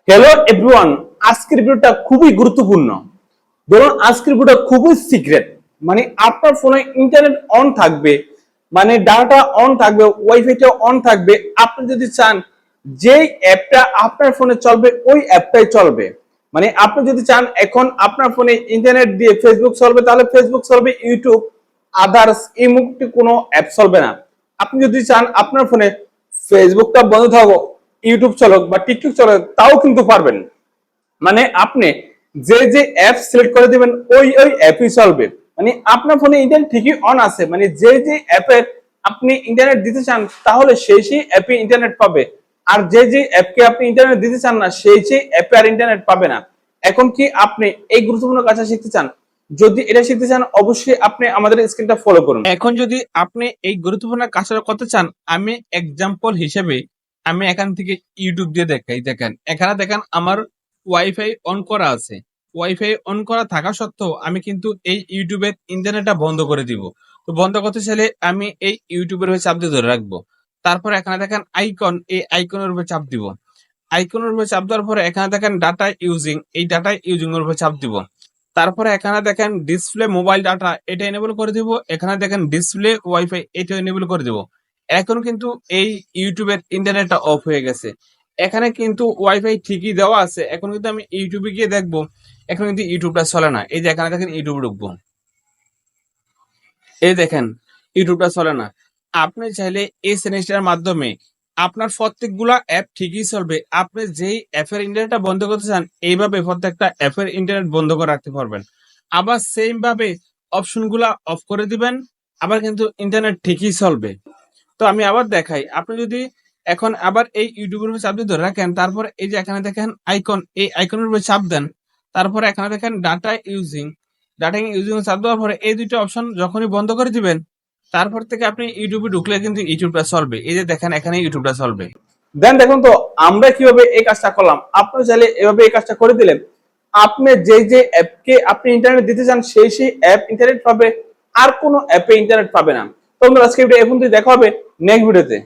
Hello everyone, আজকের ভিডিওটা খুবই গুরুত্বপূর্ণ। ধরুন আজকের ভিডিওটা খুবই সিক্রেট, মানে আপনার ফোনে ইন্টারনেট অন থাকবে, মানে ডাটা অন থাকবে, ওয়াইফাইটা অন থাকবে। আপনি যদি চান যে অ্যাপটা আপনার ফোনে চলবে ওই অ্যাপটাই চলবে। মানে আপনি যদি চান এখন আপনার ফোনে ইন্টারনেট দিয়ে ফেসবুক চলবে, তাহলে ফেসবুক চলবে, ইউটিউব আদার্স এই মুহূর্তে কোনো অ্যাপ চলবে না। আপনি যদি চান আপনার ফোনে ফেসবুকটা বন্ধ থাকুক, ইউটিউব চলুক বা টিকটক চলুক, তাও কিন্তু পারবেন। মানে আপনি যে যে অ্যাপ সিলেক্ট করে দিবেন ওই ওই অ্যাপই চলবে। মানে আপনার ফোনে ইন্টারনেট ঠিকই অন আছে, মানে যে যে অ্যাপের আপনি ইন্টারনেট দিতে চান তাহলে সেই সেই অ্যাপে ইন্টারনেট পাবে। আর যে যে অ্যাপকে আপনি ইন্টারনেট দিতে চান না সেই সেই অ্যাপে আর ইন্টারনেট পাবে না। এখন কি আপনি এই গুরুত্বপূর্ণ কাজটা শিখতে চান? যদি এটা শিখতে চান অবশ্যই আপনি আমাদের স্ক্রিনটা ফলো করুন। এখন যদি আপনি এই গুরুত্বপূর্ণ কাজটা করতে চান, আমি এক্সাম্পল হিসেবে আমি এখান থেকে ইউটিউব দিয়ে দেখাই। দেখেন এখানে দেখেন আমার ওয়াইফাই অন করা আছে। ওয়াইফাই অন করা থাকা সত্ত্বেও আমি কিন্তু এই ইউটিউবের ইন্টারনেটটা বন্ধ করে দিব। তো বন্ধ করতে চাইলে আমি এই ইউটিউবের উপরে চাপ দিয়ে ধরে রাখবো। তারপর এখানে দেখেন আইকন, এই আইকনের উপরে চাপ দিব। আইকনের উপরে চাপ দেওয়ার পরে এখানে দেখেন ডাটা ইউজিং, এই ডাটা ইউজিং এর উপরে চাপ দিব। তারপরে এখানে দেখেন ডিসপ্লে মোবাইল ডাটা, এটা এনেবল করে দিব। এখানে দেখেন ডিসপ্লে ওয়াইফাই, এটা এনেবল করে দিব। এখন কিন্তু এই ইউটিউবের ইন্টারনেটটা অফ হয়ে গেছে। এখানে কিন্তু ওয়াইফাই ঠিকই দেওয়া আছে। এখন কিন্তু আমি ইউটিউবে গিয়ে দেখবো, এখন কিন্তু ইউটিউবটা চলে না। এই যে এখানে দেখেন ইউটিউবে ঢুকবো, এই দেখেন ইউটিউবটা চলে না। আপনি চাইলে এই জিনিসটার মাধ্যমে আপনার প্রত্যেকগুলা অ্যাপ ঠিকই চলবে। আপনি যেই অ্যাপের ইন্টারনেটটা বন্ধ করতে চান এইভাবে প্রত্যেকটা অ্যাপের ইন্টারনেট বন্ধ করে রাখতে পারবেন। আবার সেম ভাবে অপশনগুলা অফ করে দিবেন, আবার কিন্তু ইন্টারনেট ঠিকই চলবে। তো আমি আবার দেখাই, আপনি যদি এখন আবার এই ইউটিউবের উপর চাপ দিয়ে ধরে রাখেন, তারপর এই যে এখানে দেখেন আইকন, এই আইকনের উপর চাপ দেন। তারপরে এখানে দেখেন ডাটা ইউজিং, ডাটা ইউজিং চাপ দেওয়ার পরে এই দুটো অপশন যখনই বন্ধ করে দিবেন, তারপর থেকে আপনি ইউটিউবে ঢুকলে কিন্তু ইউটিউবটা চলবে। এই যে দেখেন এখানে ইউটিউবটা চলবে। দেন দেখুন তো আমরা কিভাবে এই কাজটা করলাম। আপনি চাইলে এভাবে এই কাজটা করে দিলেন, আপনি যে যে অ্যাপকে আপনি ইন্টারনেট দিতে চান সেই সেই অ্যাপ ইন্টারনেট পাবে, আর কোনো অ্যাপে ইন্টারনেট পাবে না। তো বন্ধুরা আজকে ভিডিও এখন দেখা হবে নেক্সট ভিডিওতে।